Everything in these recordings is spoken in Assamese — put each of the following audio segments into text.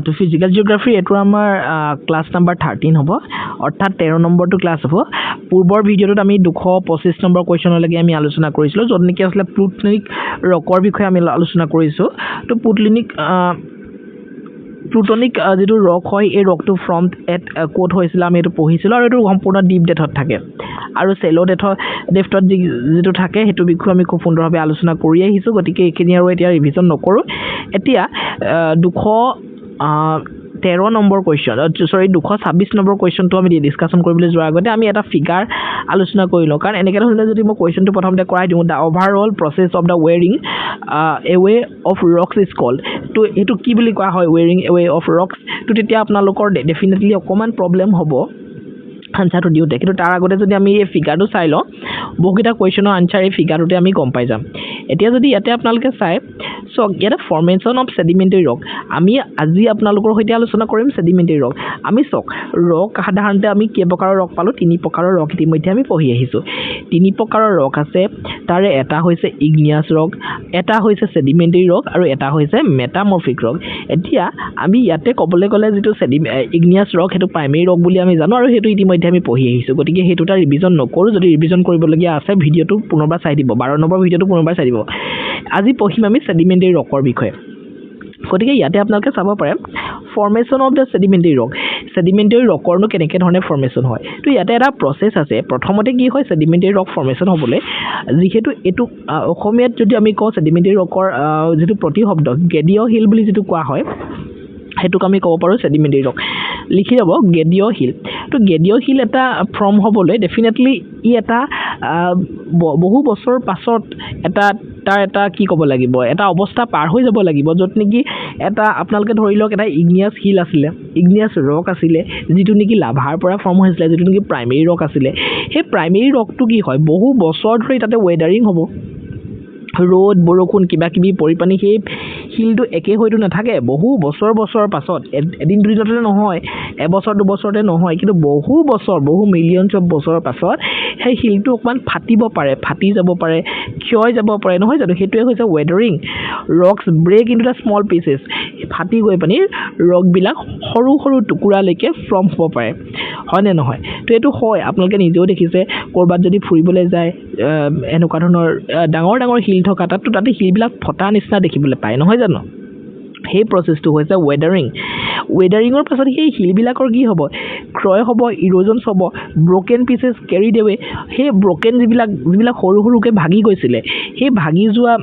তো ফিজিক্যাল জিওগ্ৰাফি এটো আমাৰ ক্লাস নাম্বাৰ 13 হ'ব অৰ্থাৎ 13 নম্বৰটো ক্লাস হ'ব পূৰ্বৰ ভিডিঅ'টোত আমি 225 নম্বৰ কোৱেশ্চনলৈকে আমি আলোচনা কৰিছিলো য'ত নেকি আসলে প্লুটনিক ৰকৰ বিষয়ে আমি আলোচনা কৰিছো তো প্লুটনিক যেটো ৰক হয় এই ৰকটো ফ্ৰম এট কোড হৈছিল আমি এটো পঢ়িছিলো আৰু এটো সম্পূৰ্ণ ডিপ ডেথত থাকে আৰু সেলো ডেথত যেটো থাকে হেতু বিষয়ে আমি খুব সুন্দৰভাৱে আলোচনা কৰি আহিছো গতিকে এইখিনি আৰু এতিয়া ৰিভিজন নকৰো এতিয়া 213 নম্বৰ কোৱেশ্চন 226 নম্বৰ কোৱেশ্চনটো আমি ডিসকাশন কৰিবলৈ যোৱাৰ আগতে আমি এটা ফিগাৰ আলোচনা কৰিলো কাৰণ এনেকৈ হ'লে যদি মই কোৱেশ্চনটো প্ৰথমতে কৰাই দিওঁ the overall process of the wearing away of rocks is called তো এটো কি বুলি কোৱা হয় ওয়েৰিং এৱে অফ ৰক্স তো তেতিয়া আপোনালোকৰ ডেফিনেটলি অকমান প্ৰবলেম হ'ব আনসাৰটো দিওঁতে কিন্তু তাৰ আগতে যদি আমি এই ফিগাৰটো চাই লওঁ বহুকেইটা কোৱেশ্চনৰ আনসাৰ এই ফিগাৰটোতে আমি গম পাই যাম এতিয়া যদি ইয়াতে আপোনালোকে চাই সো ইয়াতে ফৰ্মেশন অফ সেডিমেন্টাৰী ৰক আমি আজি আপোনালোকৰ সৈতে আলোচনা কৰিম সেডিমেন্টাৰী ৰক আমি ৰক সাধাৰণতে আমি কেই প্ৰকাৰৰ ৰক পালো তিনি প্ৰকাৰৰ ৰক ইতিমধ্যে আমি পঢ়ি আহিছো তিনি প্ৰকাৰৰ ৰক আছে তাৰে এটা হৈছে ইগনিয়াছ ৰক এটা হৈছে সেডিমেন্টাৰী ৰক আৰু এটা হৈছে মেটামৰ্ফিক ৰক এতিয়া আমি ইয়াতে ক'বলৈ গ'লে যেটো ইগনিয়াছ ৰক হেতু প্ৰাইমেৰী ৰক বুলি আমি জানো আৰু হেতু ইতিমধ্যে আমি পঢ়ি আহিছো গতিকে হেতুটা ৰিভিজন নকৰো যদি ৰিভিজন কৰিবলগীয়া আছে ভিডিঅটো পুনৰবাৰ চাই দিব 12 নম্বৰ ভিডিঅটো পুনৰবাৰ চাই দিব আজি পঢ়িম আমি সেডিমেন্টাৰী ৰকৰ বিষয়ে গতিকে ইয়াতে আপোনালোকে চাব পাৰে ফৰ্মেশন অফ দা সেডিমেন্টাৰী ৰকৰনো কেনেকৈ ধৰণে ফৰ্মেশন হয় তো ইয়াতে এটা প্ৰসেস আছে প্ৰথমতে কি হয় সেডিমেন্টাৰী ৰক ফৰ্মেশন হ'বলৈ যিহেতু এটো অসমীয়াত যদি আমি কওঁ সেডিমেন্টাৰী ৰকৰ যেটো প্ৰতিশব্দ গেডিঅ হিল বুলি যেটো কোৱা হয় হেতুক আমি ক'ব পাৰো সেডিমেন্টাৰী ৰক লিখি যাব গেডিঅ হিল তো গেডিঅ হিল এটা ফৰ্ম হ'বলৈ ডেফিনেটলি ই এটা বহু বছৰ পাছত এটা কি ক'ব লাগিব এটা অৱস্থা পাৰ হৈ যাব লাগিব য'ত নেকি এটা আপোনালোকে ধৰি লওক এটা ইগনিয়াছ হিল আছিলে ইগনিয়াছ ৰক আছিলে যেটো নেকি লাভাৰ পৰা ফৰ্ম হৈছিলে যেটো নেকি প্ৰাইমেৰী ৰক আছিলে সেই প্ৰাইমেৰী ৰকটো কি হয় বহু বছৰ ধৰি তাতে ওয়েদাৰিং হ'ব ৰ'দ বৰষুণ কিবা কিবি পৰিপানী সেই হিলটো একে হয়তো নাথাকে বহু বছৰ পাছত এদিন দুদিনতে নহয় এবছৰ দুবছৰতে নহয় কিন্তু বহু বছৰ বহু মিলিয়নছ অফ বছৰৰ পাছত সেই হিলটো অকমান ফাটি যাব পাৰে ক্ষয় যাব পাৰে নহয় জানো হেতুৱে হৈছে weathering rocks break into the small pieces ফাটি গৈ পানি ৰক বিলাক সৰু সৰু টুকুৰালৈকে ফৰ্ম হ'ব পাৰে হয় নে নহয় তো এটো হয় আপোনালোকে নিজেও দেখিছে কৰবাত যদি ফুৰিবলৈ যায় এনেকুৱা ধৰণৰ ডাঙৰ হিল থকা তাতে হিলবিলাক ফটা নিচিনা দেখিবলৈ পায় নহয় জানো সেই প্ৰসেসটো হৈছে ওয়েদাৰিঙৰ পাছত সেই হিলবিলাকৰ কি হ'ব ক্ৰয় হ'ব ইৰোজনছ হ'ব ব্ৰকেন পিসেস কেৰিড এৱে সেই ব্ৰকেন যিবিলাক সৰুকে ভাগি গৈছিলে সেই ভাগি যোৱা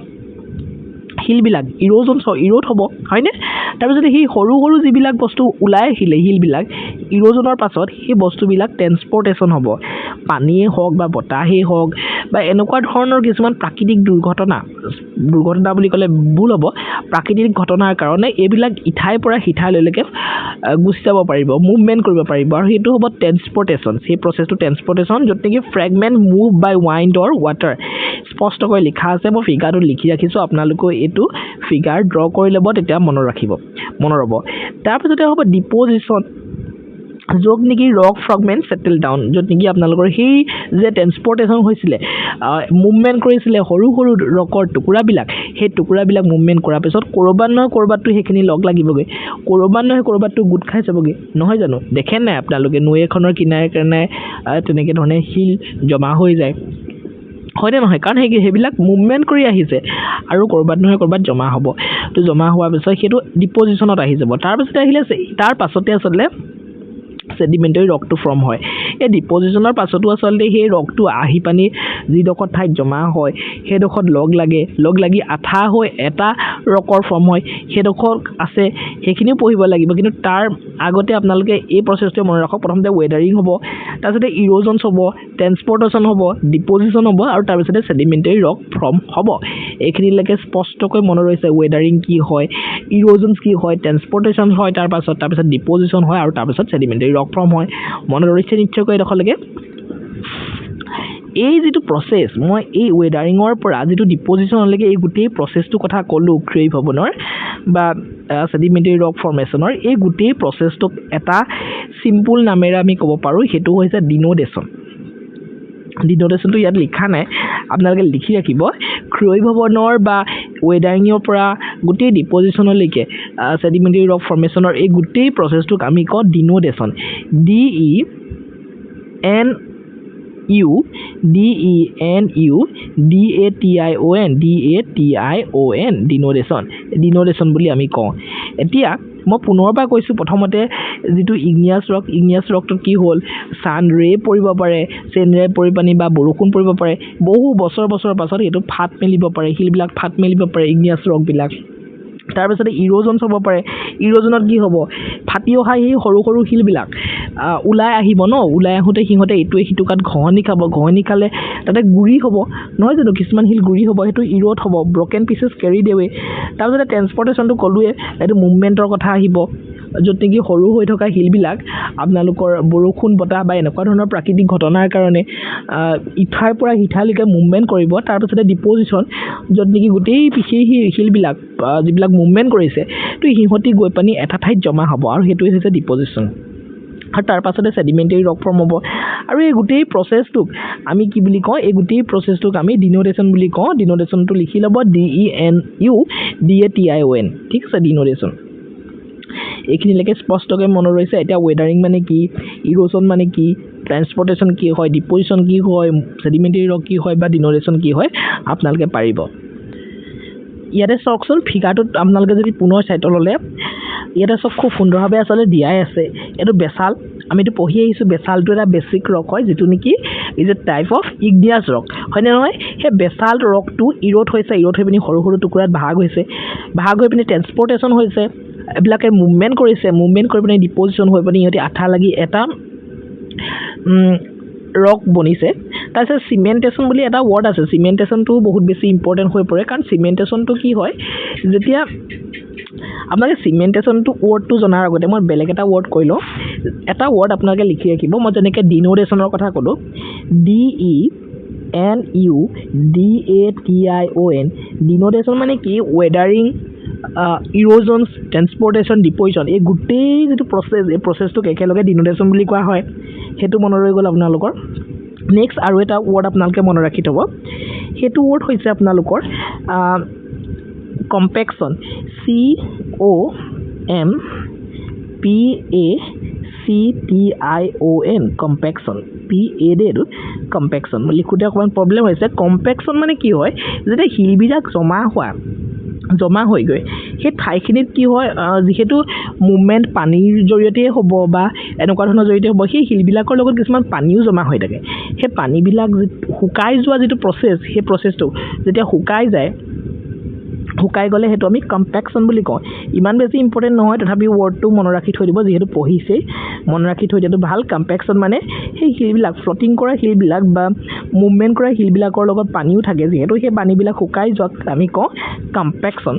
হিলবিলাক ইৰোড হ'ব হয়নে তাৰপিছত সেই সৰু যিবিলাক বস্তু ওলাই আহিলে হিলবিলাক ইৰোজনৰ পাছত সেই বস্তুবিলাক ট্ৰান্সপৰ্টেশন হ'ব পানীয়ে হওক বা বতাহেই হওক বা এনেকুৱা ধৰণৰ কিছুমান প্ৰাকৃতিক দুৰ্ঘটনা বুলি ক'লে ভুল হ'ব প্ৰাকৃতিক ঘটনাৰ কাৰণে এইবিলাক ইঠাইৰ পৰা সিঠাইলৈকে গুচি যাব পাৰিব মুভমেন্ট কৰিব পাৰিব আৰু হেতু হ'ব ট্ৰান্সপৰ্টেশন সেই প্ৰসেসটো ট্ৰান্সপৰ্টেশন য'ত নেকি ফ্ৰেগমেন্ট মুভ বাই ওয়াইণ্ড অৰ ৱাটাৰ স্পষ্টকৈ লিখা আছে মই ফিগাৰটো লিখি ৰাখিছো আপোনালোকে এটো ফিগাৰ ড্ৰ কৰি ল'ব তেতিয়া মনত ৰ'ব তাৰপিছতে হ'ব ডিপজিশন য'ত নেকি ৰক ফ্ৰেগমেন্ট সেটেল ডাউন য'ত নেকি আপোনালোকৰ সেই যে ট্ৰান্সপৰ্টেশন হৈছিলে মুভমেন্ট কৰিছিলে সৰু ৰকৰ টুকুৰাবিলাক সেই টুকুৰাবিলাক মুভমেন্ট কৰাৰ পিছত কৰবাতটো সেইখিনি লগ লাগিবগে কৰবাতটো গুট খাই যাবগে নহয় জানো দেখেন নাই আপোনালোকে নৈ এখনৰ কিনাৰে তেনেকে ধৰণে হিল জমা হৈ যায় হয় নহয় কাৰণ সেইবিলাক মুভমেন্ট কৰি আহিছে আৰু কৰবাত নহয় কৰবাত জমা হ'ব তো জমা হোৱাৰ পিছত হেতু ডিপজিশনত আহি যাব তাৰ পাছতে আছিলে সেডিমেন্টাৰী ৰকটো ফৰ্ম হয় এই ডিপজিশনৰ পাছতো আসলে সেই ৰকটো আহি পানি যিডোখৰ ঠাইত জমা হয় সেইডোখৰ লগ লাগি আঠা হৈ এটা ৰকৰ ফৰ্ম হয় সেইডোখৰ আছে সেইখিনিও পঢ়িব লাগিব কিন্তু তাৰ আগতে আপোনালোকে এই প্ৰসেসটো মনত ৰাখক প্ৰথমতে ওয়েদাৰিং হ'ব তাৰপিছতে ইৰোজনছ হ'ব ট্ৰান্সপৰ্টেশন হ'ব ডিপজিশন হ'ব আৰু তাৰপিছতে সেডিমেন্টাৰী ৰক ফৰ্ম হ'ব এইখিনিলৈকে স্পষ্টকৈ মনত ৰৈছে ওয়েদাৰিং কি হয় ইৰোজনছ কি হয় ট্ৰান্সপৰ্টেশন হয় তাৰপিছত ডিপজিশন হয় আৰু তাৰপিছত সেডিমেন্টাৰী ৰক ফৰ্ম হয় মনত ৰৈছে নিশ্চয়কৈ এডোখৰলৈকে এই যেটো প্ৰসেস মই এই ওয়েদাৰিঙৰ পৰা যেটো ডিপজিশনলৈকে এই গোটেই প্ৰসেসটো কথা ক'লো ক্ৰিয়েভ ভৱনৰ বা সেডিমেন্টাৰী ৰক ফৰ্মেশনৰ এই গোটেই প্ৰসেসটোক এটা সিম্পল নামেৰে আমি ক'ব পাৰো হেতু হৈছে ডিনোডেশন ডিনোটেশ্যনটো ইয়াত লিখা নাই, আপোনালোকে লিখি ৰাখিব। ক্ষয়ভৱনৰ বা ৱেডাৰিঙৰ পৰা গোটেই ডিপজিশ্যনলৈকে ছেডিমেণ্টেৰী ৰক ফৰ্মেশ্যনৰ এই গোটেই প্ৰচেছটোক আমি কওঁ ডিনোটেশ্যন। DENUDENUDATION ডিনোটেশ্যন বুলি আমি কওঁ। এতিয়া মই পুনৰবাৰ কৈছোঁ, প্ৰথমতে যিটো ইগনিয়াছ ৰকটোত কি হ'ল, ছান ৰে পৰিব পাৰে, চেন ৰে পৰি পানি বা বৰষুণ পৰিব পাৰে, বহু বছৰ পাছত এইটো ফাট মেলিব পাৰে, শিলবিলাক ফাট মেলিব পাৰে ইগনিয়াছ ৰকবিলাক। তাৰপিছতে ইৰ'জনছ হ'ব পাৰে। ইৰ'জনত কি হ'ব, ফাটি অহা সেই সৰু সৰু শিলবিলাক ওলাই আহিব ন, ওলাই আহোঁতে সিহঁতে ইটোৱে সিটো গাত ঘঁহনি খাব, ঘঁহনি খালে তাতে গুৰি হ'ব নহয় জানো, কিছুমান শিল গুৰি হ'ব, সেইটো ইৰ'ড হ'ব, ব্ৰকেন পিচেছ কেৰি দেৱে। তাৰপিছতে ট্ৰেন্সপৰ্টেশ্যনটো ক'লোৱে, এইটো মুভমেণ্টৰ কথা আহিব, য'ত নেকি সৰু হৈ থকা শিলবিলাক আপোনালোকৰ বৰষুণ বতাহ বা এনেকুৱা ধৰণৰ প্ৰাকৃতিক ঘটনাৰ কাৰণে ইঠাইৰ পৰা সিঠাইলৈকে মুভমেণ্ট কৰিব। তাৰপিছতে ডিপজিশ্যন, য'ত নেকি গোটেই সেই শিলবিলাক যিবিলাক মুভমেণ্ট কৰিছে তো সিহঁতি গৈ পানি এটা ঠাইত জমা হ'ব, আৰু সেইটোৱে হৈছে ডিপজিশ্যন। আৰু তাৰ পাছতে ছেডিমেণ্টেৰী ৰক ফৰ্ম হ'ব। আৰু এই গোটেই প্ৰচেছটোক আমি কি বুলি কওঁ, এই গোটেই প্ৰচেছটোক আমি ডিনোটেশ্যন বুলি কওঁ। ডিনোটেশ্যনটো লিখি ল'ব, DENUDATION, ঠিক আছে, ডিনোটেশ্যন। এইখিনিলৈকে স্পষ্টকৈ মনত ৰৈছে। এতিয়া ৱেডাৰিং মানে কি, ইৰ'জন মানে কি, ট্ৰেন্সপৰ্টেশ্যন কি হয়, ডিপজিশ্যন কি হয়, ছেডিমেণ্টেৰী ৰক কি হয় বা ডিনোটেশ্যন কি হয় আপোনালোকে পাৰিব। ইয়াতে চাওকচোন, ফিগাৰটোত আপোনালোকে যদি পুনৰ চাই তললৈ, ইয়াতে চব খুব সুন্দৰভাৱে আচলতে দিয়াই আছে। এইটো বেচাল, আমিতো পঢ়ি আহিছোঁ, বেচালটো এটা বেছিক ৰক হয়, যিটো নেকি is a type of igneous rock, হয়নে নহয়? সেই বেচাল্ট ৰকটো ইৰ'ড হৈছে, ইৰ'ড হৈ পিনি সৰু সৰু টুকুৰাত ভাগ হৈছে, ভাগ হৈ পিনি ট্ৰেন্সপৰ্টেশ্যন হৈছে, এইবিলাকে মুভমেণ্ট কৰিছে, মুভমেণ্ট কৰি পিনি ডিপজিশ্যন হৈ পিনি সিহঁতি আঠা লাগি এটা ৰক বনিছে। তাৰপিছত চিমেণ্টেশ্যন বুলি এটা ৱৰ্ড আছে, চিমেণ্টেশ্যনটো বহুত বেছি ইম্পৰ্টেণ্ট হৈ পৰে, কাৰণ চিমেণ্টেশ্যনটো কি হয়, যেতিয়া আপোনালোকে চিমেণ্টেশ্যনটো ৱৰ্ডটো জনাৰ আগতে মই বেলেগ এটা ৱৰ্ড কৈ লওঁ। এটা ৱৰ্ড আপোনালোকে লিখি ৰাখিব, মই যেনেকৈ ডিনোটেশ্যনৰ কথা ক'লোঁ, DENUDATION, ডিনোটেশ্যন মানে কি, ৱেডাৰিং, ইৰ'জনছ, ট্ৰেন্সপৰ্টেশ্যন, ডিপজিশ্যন, এই গোটেই যিটো প্ৰচেছ, এই প্ৰচেছটোক একেলগে ডিনোটেশ্যন বুলি কোৱা হয়। সেইটো মনত ৰৈ গ'ল আপোনালোকৰ। নেক্সট আৰু এটা ৱৰ্ড আপোনালোকে মনত ৰাখি থ'ব, সেইটো ৱৰ্ড হৈছে আপোনালোকৰ কম্পেকশ্যন, COMPACTION, কম্পেকশ্যন, PA দেই, এইটো কম্পেকশ্যন। লিখোঁতে অকণমান প্ৰব্লেম হৈছে। কম্পেকশ্যন মানে কি হয়, যেতিয়া শিলবিলাক জমা হৈ গৈ সেই ঠাইখিনিত কি হয়, যিহেতু মুভমেণ্ট পানীৰ জৰিয়তে হ'ব বা এনেকুৱা ধৰণৰ জৰিয়তে হ'ব, সেই শিলবিলাকৰ লগত কিছুমান পানীও জমা হৈ থাকে। সেই পানীবিলাক শুকাই যোৱা যিটো প্ৰচেছ, সেই প্ৰচেছটো যেতিয়া শুকাই গ'লে সেইটো আমি কম্পেকশ্যন বুলি কওঁ। ইমান বেছি ইম্পৰ্টেণ্ট নহয়, তথাপিও ৱৰ্ডটো মনত ৰাখি থৈ দিব, যিহেতু পঢ়িছেই, মনত ৰাখি থৈ দিয়াটো ভাল। কম্পেকশ্যন মানে সেই শিলবিলাক, ফ্লটিং কৰা শিলবিলাক বা মুভমেণ্ট কৰা শিলবিলাকৰ লগত পানীও থাকে, যিহেতু সেই পানীবিলাক শুকাই যোৱাক আমি কওঁ কম্পেকশ্যন।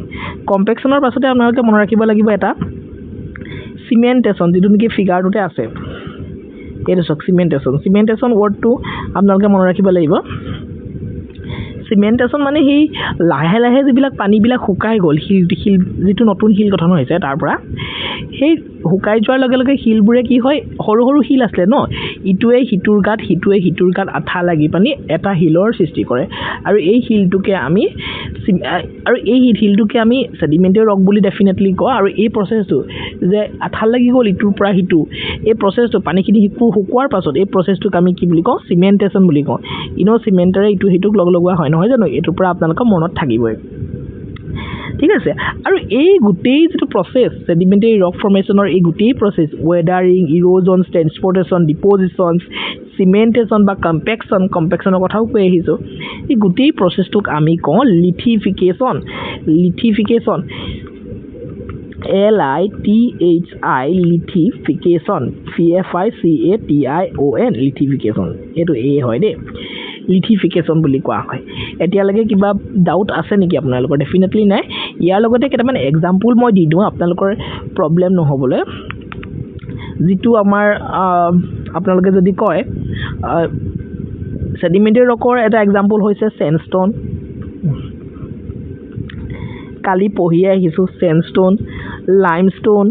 কম্পেকশ্যনৰ পাছতে আপোনালোকে মনত ৰাখিব লাগিব এটা চিমেণ্টেশ্যন, যিটো নেকি ফিগাৰটোতে আছে, এইটো চাওক, চিমেণ্টেশ্যন ৱৰ্ডটো আপোনালোকে মনত ৰাখিব লাগিব। চিমেণ্টেশ্যন মানে সেই লাহে লাহে যিবিলাক পানীবিলাক শুকাই গ'ল, শিল যিটো নতুন শিল গঠন হৈছে তাৰ পৰা, সেই শুকাই যোৱাৰ লগে লগে শিলবোৰে কি হয়, সৰু সৰু শিল আছিলে ন, ইটোৱে সিটোৰ গাত আঠা লাগি পানি এটা শিলৰ সৃষ্টি কৰে। আৰু এই শিলটোকে আমি ছেডিমেণ্টেৰী ৰক বুলি ডেফিনেটলি কওঁ। আৰু এই প্ৰচেছটো যে আঠা লাগি গ'ল ইটোৰ পৰা সিটো, এই প্ৰচেছটো পানীখিনি শুকোৱাৰ পাছত এই প্ৰচেছটোক আমি কি বুলি কওঁ, চিমেণ্টেশ্যন বুলি কওঁ। চিমেণ্টেৰে ইটো সিটোক লগোৱা হয়, নহয় জানো? এইটোৰ পৰা আপোনালোকৰ মনত থাকিবই, ঠিক আছে। আৰু এই গোটেই যিটো প্ৰচেছ, ছেডিমেণ্টেৰী ৰক ফৰ্মেশ্যনৰ এই গোটেই প্ৰচেছ, ৱেডাৰিং, ইৰ'জনছ, ট্ৰেন্সপৰ্টেশ্যন, ডিপজিশ্যনছ, চিমেণ্টেশ্যন বা কম্পেকশ্যনৰ কথাও কৈ আহিছোঁ, এই গোটেই প্ৰচেছটোক আমি কওঁ লিথিফিকেশ্যন। লিথিফিকেশ্যন, লিথিফিকেশ্যন, FICATION, লিথিফিকেশ্যন, এইটো হয় দেই, লিথিফিকেশ্যন বুলি কোৱা হয়। এতিয়ালৈকে কিবা ডাউট আছে নেকি আপোনালোকৰ? ডেফিনেটলি নাই। ইয়াৰ লগতে কেইটামান এক্সাম্পল মই দি দিওঁ আপোনালোকৰ প্ৰব্লেম নহ'বলৈ। যিটো আমাৰ আপোনালোকে যদি কয়, ছেডিমেণ্টেৰী ৰকৰ এটা এক্সাম্পল হৈছে চেণ্ডষ্টোন। কালি পঢ়িয়ে আহিছোঁ, চেণ্ডষ্টোন, লাইমষ্টোন,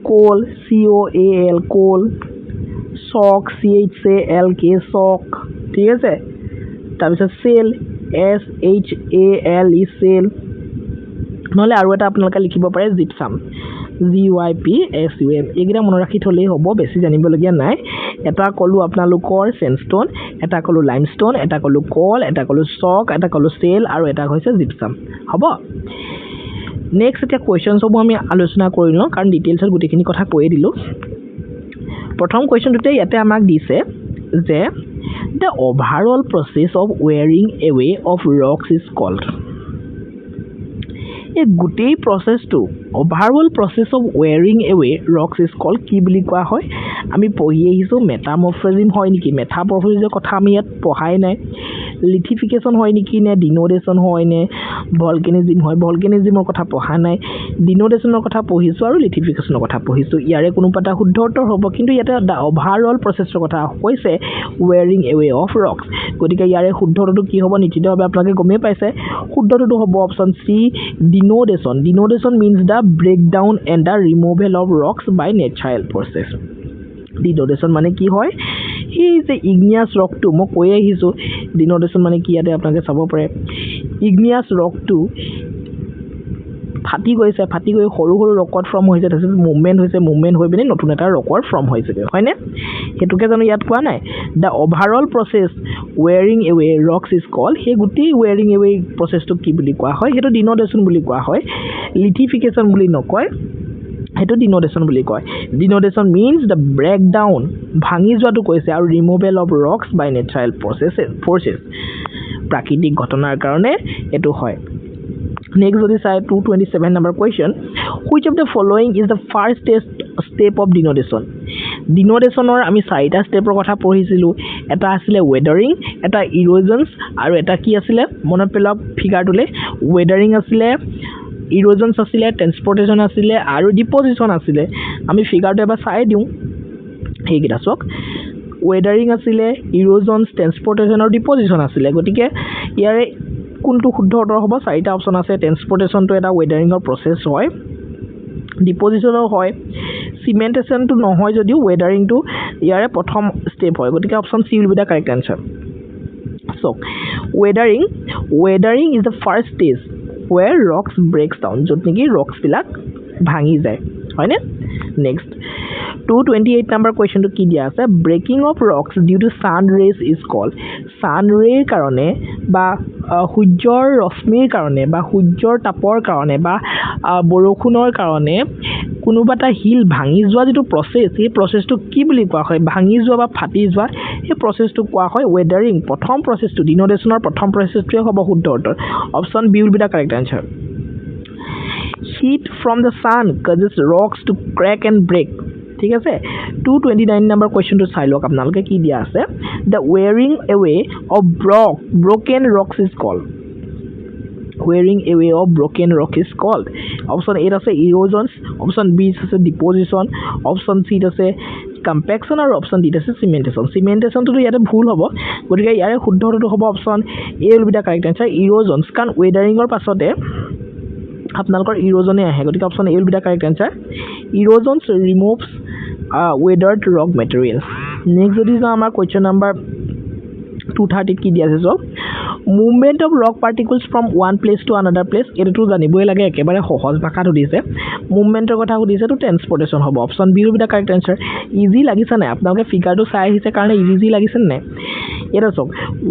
কোল, COAL, কোল, চক CHALK চক ঠিক আছে তাৰপিছত সেল SHALE সেল নহলে আৰু এটা আপোনালোকে লিখিব পাৰে জিপসাম GYPSUM এইকেইটা মনত ৰাখি থলেই হ'ব বেছি জানিবলগীয়া নাই এটা কলো আপোনালোকৰ স্যান্ডস্টোন এটা কলো লাইমস্টোন এটা কলো কল এটা কলো চক এটা কলো সেল আৰু এটা হৈছে জিপসাম হ'ব নেক্সট এটা কোৱেশ্চনছ হ'ব আমি আলোচনা কৰিলো কাৰণ ডিটেইলছত গুটেখিনি কথা কৈ দিলো প্ৰথম কোৱেশ্চনটোতে ইয়াতে আমাক দিছে যে the overall process of wearing away of rocks is called এই গুটেই প্ৰসেসটো overall process of wearing away rocks is called কি বুলি কোৱা হয় আমি পঢ়ি আহিছো মেটামৰফিজম হয় নেকি মেটামৰফিজমৰ কথা আমি ইয়াত পঢ়াই নাই লিথিফিকেশন হয় নেকি নে ডিনোডেশন হয় নে ভলকেনিজম হয় ভলকেনিজমৰ কথা পঢ়া নাই ডিনোডেশনৰ কথা পঢ়িছো আৰু লিথিফিকেশনৰ কথা পঢ়িছো ইয়াৰে কোনো পাতা শুদ্ধ উত্তৰ হ'ব কিন্তু ইয়াতে overall processৰ কথা কৈছে wearing away of rocks গতিকে ইয়াৰে শুদ্ধ উত্তৰটো কি হ'ব নিশ্চিতভাৱে আপোনালোকে গমেই পাইছে শুদ্ধটো হ'ব option C denudation denudation means the breakdown and the removal of rocks by natural process ডিনোডেশন মানে কি হয় এই যে ইগনিয়াস ৰকটো মই কৈ আহিছো ডিনোডেশন মানে কি ইয়াতে আপোনালোকে চাব পাৰে ইগনিয়াস ৰকটো ফাটি গৈ সৰু সৰু ৰকত ফৰ্ম হৈছে তাৰপিছত মুভমেন্ট হৈ পিনে নতুন এটা ৰকৰ ফৰ্ম হৈছে হয়নে হেতুকে জানো ইয়াত কোৱা নাই the overall process wearing away rocks is called হে গুটি wearing away processটো কি বুলি কোৱা হয় হেতু ডিনোডেশন বুলি কোৱা হয় লিথিফিকেশন বুলি নকয় হেতু ডিনোডেশন বুলি কয় ডিনোডেশন means the breakdown ভাঙি যোৱাটো কৈছে আৰু removal of rocks by natural forces প্ৰাকৃতিক ঘটনাৰ কাৰণে এটো হয় next যদি চাই 227 number question which of the following is the first step of denudation ডিনোডেশনৰ আমি চাৰিটা ষ্টেপৰ কথা পঢ়িছিলো এটা আছিল ওয়েদাৰিং এটা ইৰোজনছ আৰু এটা কি আছিল মনত পেলাওক ফিগাৰটোলে ওয়েদাৰিং আছিল ইৰোজনছ আছিল ট্ৰান্সপোৰ্টেশন আছিল আৰু ডিপজিশন আছিল আমি ফিগাৰটো এবাৰ চাই দিও হেগিটা চক ওয়েদাৰিং আছিল ইৰোজনছ ট্ৰান্সপোৰ্টেশন আৰু ডিপজিশন আছিল গতিকে ইয়াৰে কোনটো শুদ্ধ উত্তৰ হ'ব চাৰিটা অপচন আছে ট্ৰান্সপোৰ্টেশনটো এটা ওয়েদাৰিংৰ প্ৰসেস হয় ডিপজিশনৰ হয় সিমেন্টেশনটো নহয় যদিও ওয়েদাৰিংটো ইয়াৰে প্ৰথম ষ্টেপ হয় গতিকে option C will be the correct answer so weathering is the first stage where rocks breaks down যত নেকি rocks বিলাক ভাঙি যায় হয়নে next 228 number question to কি দিয়া আছে breaking of rocks due to sun rays is called sun ray কাৰণে বা সূৰ্যৰ ৰশ্মিৰ কাৰণে বা সূৰ্যৰ তাপৰ কাৰণে বা বৰষুণৰ কাৰণে কোনোবাটা হিল ভাঙি যোৱা যেটো প্ৰসেস এই প্ৰসেসটো কি বুলি কোৱা হয় ভাঙি যোৱা বা ফাটি যোৱা এই প্ৰসেসটো কোৱা হয় ওয়েদাৰিং প্ৰথম প্ৰসেসটো ডিনোডেশনৰ প্ৰথম প্ৰসেসটোৱে হ'ব শুদ্ধ উত্তৰ option B will be the correct answer heat from the sun causes rocks to crack and break ঠিক আছে 229 number question to চাই লওক আপোনালোকে কি দিয়া আছে the wearing away of broken rocks is called wearing away of broken rock is called option A আছে erosions option B আছে deposition option C আছে compaction আৰু option D আছে cementation তো ইয়াতে ভুল হ'ব গতিকে ইয়াৰে শুদ্ধ উত্তৰটো হ'ব option A will be the correct answer erosions কাৰণ ওয়েদাৰিংৰ পাছতে আপোনালোকৰ ইৰোজনে আহে গতিকে option A will be the correct answer erosions removes weathered rock material next যদি আমাৰ question number 230 কি দিয়া আছে সব movement of rock particles from one place to another place এটো জানিবই লাগে একেবাৰে সহজ ভাষাত দিছে মুভমেন্টৰ কথা দিছে তো ট্ৰান্সপোৰ্টেশন হ'ব option B will be the correct answer easy লাগিছে না আপোনালোকে ফিগাৰটো চাই আহিছে কাৰণে ইজি লাগিছে না এটা সব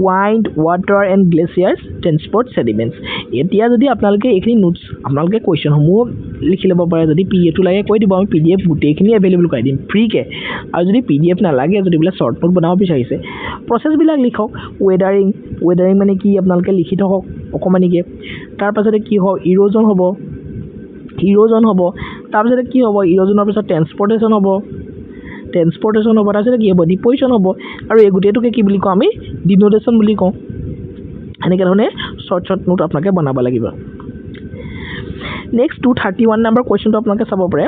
wind water and glaciers transport sediments এতিয়া যদি আপোনালোকে এইখিনি নোটস আপোনালোকে কোৱেশ্চন সমূহ লিখি ল'ব পাৰে যদি পিডিএফ টো লাগে কৈ দিব আমি পিডিএফ গুটেইখিনি अवेलेबल কৰি দিম ফ্ৰী কে আৰু যদি পিডিএফ না লাগে যদি বলে শৰ্ট নোট বনাব বিচাৰিছে প্ৰসেস বিলাক লিখক ওয়েদাৰিং মানে কি আপোনালোকে লিখি থওক অকমানিকে তাৰ পাছতে কি হ'ব ইৰোজন হ'ব তাৰ পাছতে কি হ'ব ইৰোজনৰ পিছত ট্ৰান্সপোৰ্টেশন হ'ব তাৰপিছত কি হ'ব ডিপজিশন হ'ব আৰু এই গুটেইটোকে কি বুলি কওঁ আমি ডিনোডেশন বুলি কওঁ এনেকে ধৰণে শৰ্ট নোট আপোনালোকে বনাব লাগিব next 231 number question to আপোনালোকে চাব পাৰে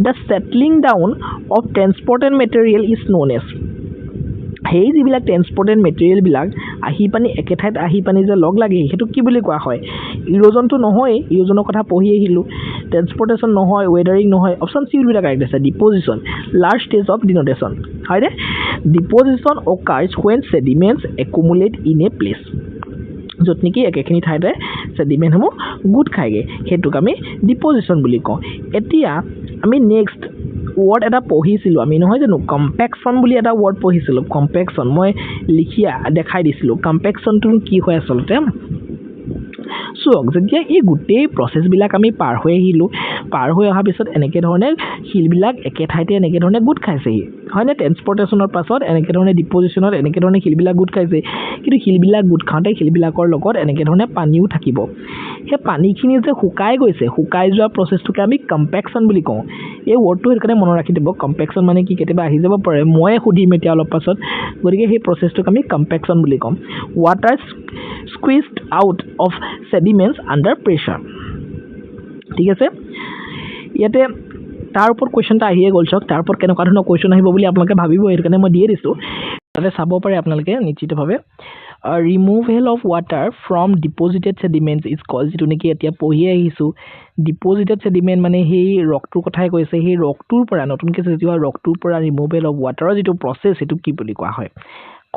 the settling down of transported material is known as হেই যিবিলাক ট্ৰান্সপোৰ্টেড মেটেৰিয়েল বিলাক আহি পানি একে ঠাইত আহি পানি যে লগ লাগে হেতু কি বুলি কোৱা হয় ইৰোজনটো নহয় ইৰোজনৰ কথা পঢ়ি আহিলো ট্ৰান্সপোৰ্টেশন নহয় ওয়েদাৰিং নহয় option C will be the correct answer deposition large stage of denudation হয়নে deposition occurs when sediments accumulate in a place য'ত নেকি একেখিনি ঠাইতে sediment-সমূহ গোট খায়গে সেইটোক আমি ডিপজিশ্যন বুলি কওঁ এতিয়া আমি নেক্সট ৱৰ্ড এটা পঢ়িছিলোঁ আমি নহয় জানো কম্পেকশ্যন বুলি এটা ৱৰ্ড পঢ়িছিলোঁ কম্পেকশ্যন মই লিখি দেখাই দিছিলোঁ কম্পেকশ্যনটো কি হয় আচলতে চাওক যেতিয়া এই গোটেই প্ৰচেছবিলাক আমি পাৰ হৈ আহিলোঁ পাৰ হৈ অহাৰ পিছত এনেকৈ ধৰণে শিলবিলাক একে ঠাইতে এনেকৈ ধৰণে গোট খাইছেহি হয়নে ট্ৰেন্সপৰ্টেশ্যনৰ পাছত এনেকৈ ধৰণে ডিপজিশ্যনত এনেকৈ ধৰণে শিলবিলাক গোট খাইছে কিন্তু শিলবিলাক গোট খাওঁতে শিলবিলাকৰ লগত এনেকৈ ধৰণে পানীও থাকিব সেই পানীখিনি যে শুকাই গৈছে শুকাই যোৱা প্ৰচেছটোকে আমি কম্পেকশ্যন বুলি কওঁ এই ৱৰ্ডটো সেইকাৰণে মনত ৰাখি দিব কম্পেকশ্যন মানে কি কেতিয়াবা আহি যাব পাৰে ময়ে সুধিম এতিয়া অলপ পাছত গতিকে সেই প্ৰচেছটোক আমি কম্পেকশ্যন বুলি ক'ম water squeezed out of sediments under pressure ঠিক আছে ইয়াতে তাৰ ওপৰত কোৱেশ্চন এটা আহিয়ে গ'ল চাওক তাৰ ওপৰত কেনেকুৱা ধৰণৰ কোৱেশ্চন আহিব বুলি আপোনালোকে ভাবিব সেইকাৰণে মই দিয়ে দিছোঁ তাতে চাব পাৰে আপোনালোকে নিশ্চিতভাৱে removal of water from deposited sediments is called যিটো নেকি এতিয়া পঢ়ি আহিছোঁ ডিপজিটেড ছেডিমেণ্ট মানে সেই ৰকটোৰ কথাই কৈছে সেই ৰকটোৰ পৰা নতুনকৈ সৃষ্টি হোৱা ৰকটোৰ পৰা ৰিমুভেল অফ ৱাটাৰৰ যিটো প্ৰচেছ সেইটো কি বুলি কোৱা হয়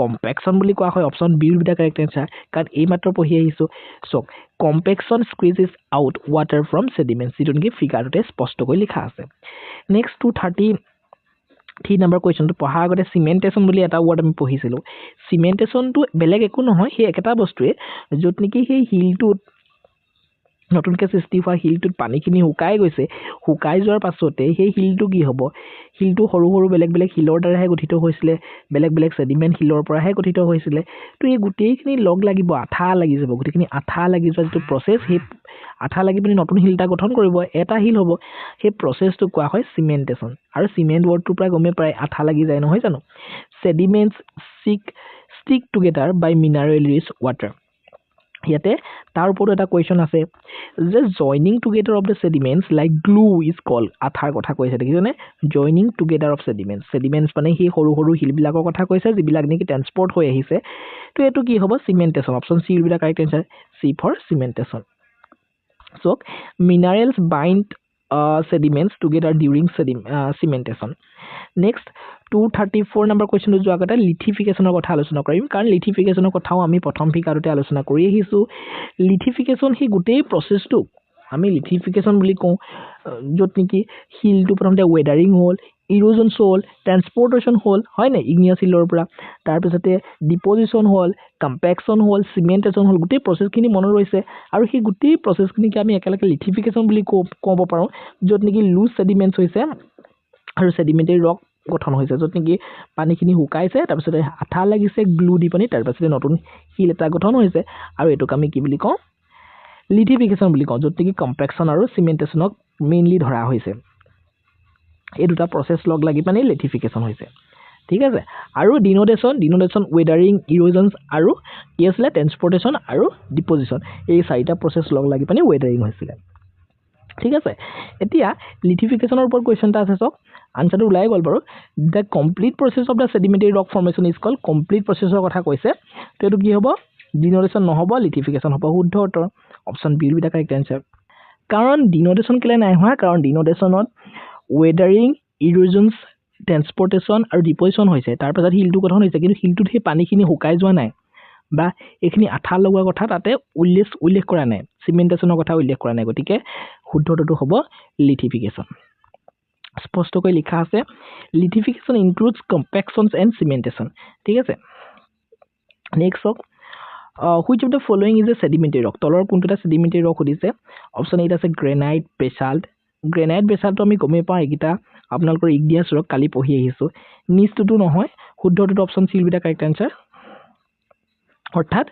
কম্পেকশ্যন বুলি কোৱা হয় option B will be the correct answer কাৰণ এইমাত্ৰ পঢ়ি আহিছোঁ চাওক compaction squeezes out water from sediments যিটো নেকি ফিগাৰটোতে স্পষ্টকৈ লিখা আছে নেক্সট 233 নম্বৰ কুৱেশ্যনটো পঢ়াৰ আগতে চিমেণ্টেশ্যন বুলি এটা ৱৰ্ড আমি পঢ়িছিলোঁ চিমেণ্টেশ্যনটো বেলেগ একো নহয় সেই একেটা বস্তুৱে য'ত নেকি সেই শিলটোত নতুনকৈ সৃষ্টি হোৱা শিলটোত পানীখিনি শুকাই গৈছে শুকাই যোৱাৰ পাছতে সেই শিলটো কি হ'ব শিলটো সৰু সৰু বেলেগ বেলেগ শিলৰ দ্বাৰাহে গঠিত হৈছিলে বেলেগ বেলেগ ছেডিমেণ্ট শিলৰ পৰাহে গঠিত হৈছিলে তো এই গোটেইখিনি লগ লাগিব আঠা লাগি যাব গোটেইখিনি আঠা লাগি যোৱা যিটো প্ৰচেছ সেই আঠা লাগি পিনি নতুন শিল এটা গঠন কৰিব এটা শিল হ'ব সেই প্ৰচেছটো কোৱা হয় চিমেণ্টেশ্যন আৰু চিমেণ্ট ৱৰ্ডটোৰ পৰা গমেই প্ৰায় আঠা লাগি যায় নহয় জানো sediments stick together by mineral rich water ইয়াতে তাৰ ওপৰত এটা কুৱেশ্যন আছে যে joining together of the sediments like glue is called আঠাৰ কথা কৈছে দেখিছেনে জইনিং টুগেডাৰ অফ ছেডিমেণ্টছ মানে সেই সৰু সৰু শিলবিলাকৰ কথা কৈছে যিবিলাক নেকি ট্ৰেন্সপৰ্ট হৈ আহিছে তো এইটো কি হ'ব cementation option C will be the correct answer C for cementation চাওক minerals bind sediments together during cementation. Next 234 নম্বৰ কুৱেশ্যনটো যোৱাৰ আগতে লিথিফিকেশ্যনৰ কথা আলোচনা কৰিম কাৰণ লিথিফিকেশ্যনৰ কথাও আমি প্ৰথম ফিগাৰতে আলোচনা কৰি আহিছোঁ লিথিফিকেশ্যন সেই গোটেই প্ৰচেছটো আমি লিথিফিকেশ্যন বুলি কওঁ য'ত নেকি শিলটো প্ৰথমতে ৱেডাৰিং হ'ল ইৰোজনছ হ'ল ট্ৰেন্সপৰ্টেশ্যন হ'ল হয়নে ইগনিয়াছ শিলৰ পৰা তাৰপিছতে ডিপজিশ্যন হ'ল কম্পেকশ্যন হ'ল চিমেণ্টেশ্যন হ'ল গোটেই প্ৰচেছখিনি মনত ৰৈছে আৰু সেই গোটেই প্ৰচেছখিনিকে আমি একেলগে লিথিফিকেশ্যন বুলি ক'ব পাৰোঁ য'ত নেকি লুজ ছেডিমেণ্টছ হৈছে আৰু ছেডিমেণ্টেৰী ৰক গঠন হৈছে য'ত নেকি পানীখিনি শুকাইছে তাৰপিছতে আঠা লাগিছে গ্লু দি পানী তাৰপিছতে নতুন শিল এটা গঠন হৈছে আৰু এইটোক আমি কি বুলি কওঁ লিথিফিকেশ্যন বুলি কওঁ য'ত নেকি কম্পেকশ্যন আৰু চিমেণ্টেশ্যনক মেইনলি ধৰা হৈছে এই দুটা প্ৰচেছ লগ লাগি পানী লিথিফিকেশ্যন হৈছে ঠিক আছে আৰু ডিনোডেশ্যন ৱেডাৰিং ইৰোজনছ আৰু কি আছিলে ট্ৰেন্সপৰ্টেশ্যন আৰু ডিপজিশ্যন এই চাৰিটা প্ৰচেছ লগ লাগি পানী ৱেডাৰিং হৈছিলে ঠিক আছে এতিয়া লিথিফিকেশ্যনৰ ওপৰত কুৱেশ্যন এটা আছে চাওক আনচাৰটো ওলাই গ'ল বাৰু the complete process of the sedimentary rock formation is called complete প্ৰচেছৰ কথা কৈছে তো এইটো কি হ'ব ডিনোডেশ্যন নহ'ব লিথিফিকেশ্যন হ'ব শুদ্ধ উত্তৰ option B will be the correct answer কাৰণ ডিনোডেশ্যন কেলৈ নাই হোৱা কাৰণ ডিনোডেশ্যনত ৱেডাৰিং ইৰোজনছ ট্ৰেন্সপৰ্টেশ্যন আৰু ডিপজিশ্যন হৈছে তাৰপাছত শিলটো গঠন হৈছে কিন্তু শিলটোত সেই পানীখিনি শুকাই যোৱা নাই বা এইখিনি আঠা লগোৱাৰ কথা তাতে উল্লেখ কৰা নাই চিমেণ্টেশ্যনৰ কথা উল্লেখ কৰা নাই গতিকে শুদ্ধটো হ'ব লিথিফিকেশ্যন স্পষ্টকৈ লিখা আছে লিথিফিকেশ্যন ইনক্লুডছ কম্পেকশ্যনছ এণ্ড চিমেণ্টেশ্যন ঠিক আছে নেক্সট চাওক which of the following is a sedimentary rock তলৰ কোনটো এটা ছেডিমেণ্টেৰী ৰক সুধিছে অপশ্যন এইট আছে গ্ৰেনাইট বেছাল্টটো আমি গমেই পাওঁ এইকেইটা আপোনালোকৰ ইগনিয়াছ ৰক কালি পঢ়ি আহিছোঁ নিচটোতো নহয় শুদ্ধটোতো option C will be the correct answer অৰ্থাৎ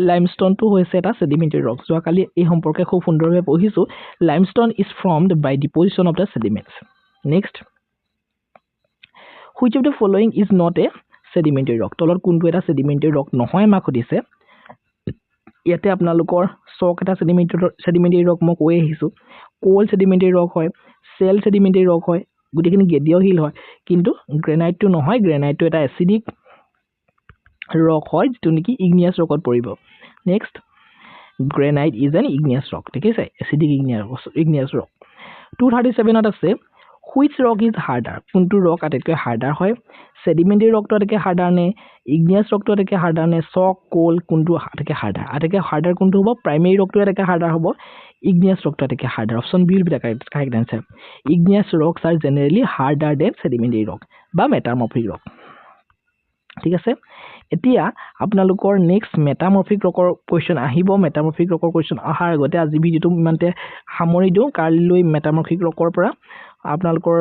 লাইমষ্টনটো হৈছে এটা ছেডিমেণ্টেৰী ৰক যোৱাকালি এই সম্পৰ্কে খুব সুন্দৰভাৱে পঢ়িছোঁ limestone is formed by deposition of the sediments next which of the following is not a sedimentary rock তলত কোনটো এটা ছেডিমেণ্টেৰী ৰক নহয় আমাক সুধিছে ইয়াতে আপোনালোকৰ চক এটা ছেডিমেণ্টেৰী ৰক মই কৈ আহিছোঁ কোল ছেডিমেণ্টেৰী ৰক হয় চেল ছেডিমেণ্টেৰী ৰক হয় গোটেইখিনি গেদীয় শিল হয় কিন্তু গ্ৰেনাইটটো নহয় গ্ৰেনাইটটো এটা এচিডিক ৰক হয় যিটো নেকি ইগনিয়াছ ৰকত পৰিব next granite is an igneous rock ঠিক আছে এচিডিক ইগনিয়াছ ৰক 237ত আছে হুইচ ৰক ইজ হাৰ্ডাৰ কোনটো ৰক আটাইতকৈ হাৰ্ডাৰ হয় সেডিমেণ্টাৰী ৰকটো আটাইতকৈ হাৰ্ডাৰ নে ইগনিয়াছ ৰকটো আটাইতকৈ হাৰ্ডাৰ নে চক কোল কোনটো আটাইতকৈ হাৰ্ডাৰ কোনটো হ'ব প্ৰাইমেৰী ৰকটো আটাইতকৈ হাৰ্ডাৰ হ'ব ইগনিয়াছ ৰকটো আটাইতকৈ harder option B will be the correct answer igneous rocks are generally harder than sedimentary rock বা মেটামৰ্ফিক ৰক ঠিক আছে এতিয়া আপোনালোকৰ নেক্সট মেটামৰ্ফিক ৰকৰ কোৱেশ্চন আহিব মেটামৰ্ফিক ৰকৰ কোৱেশ্চন অহাৰ আগতে আজি ভিডিওটো ইমানতে সামৰি দিওঁ কালিলৈ মেটামৰ্ফিক ৰকৰ পৰা আপোনালোকৰ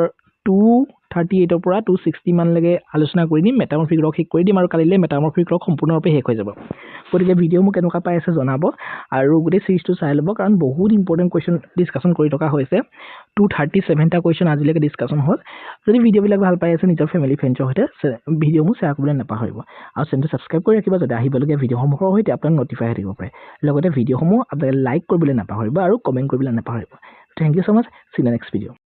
238 ৰ পৰা 260 মানলৈকে আলোচনা কৰি দিম মেটামৰ্ফিক ৰক শেষ কৰি দিম আৰু কালিলৈ মেটামৰ্ফিক ৰক সম্পূৰ্ণৰূপে শেষ হৈ যাব গতিকে ভিডিও মোক কেনেকুৱা পাই আছে জনাব আৰু গোটেই সিৰিজটো চাই ল'ব কাৰণ বহুত ইম্পৰ্টেণ্ট কোৱেশ্চন ডিসকাশন কৰি থকা হৈছে 237 টা কোৱেশ্চন আজিলৈকে ডিসকাশন হ'ল যদি ভিডিওবিলাক ভাল পাই আছে নিজৰ ফেমিলি ফ্ৰেণ্ডৰ সৈতে ভিডিওসমূহ শ্বেয়াৰ কৰিবলৈ নাপাহৰিব আৰু চেনেলটো সাবস্ক্ৰাইব কৰি ৰাখিব যাতে আহিবলগীয়া ভিডিওসমূহৰ সৈতে আপোনাক নটিফাই হৈ থাকিব পাৰে লগতে ভিডিওসমূহ আপোনালোকে লাইক কৰিবলৈ নাপাহৰিব আৰু কমেণ্ট কৰিবলৈ নাপাহৰিব thank you so much see you next video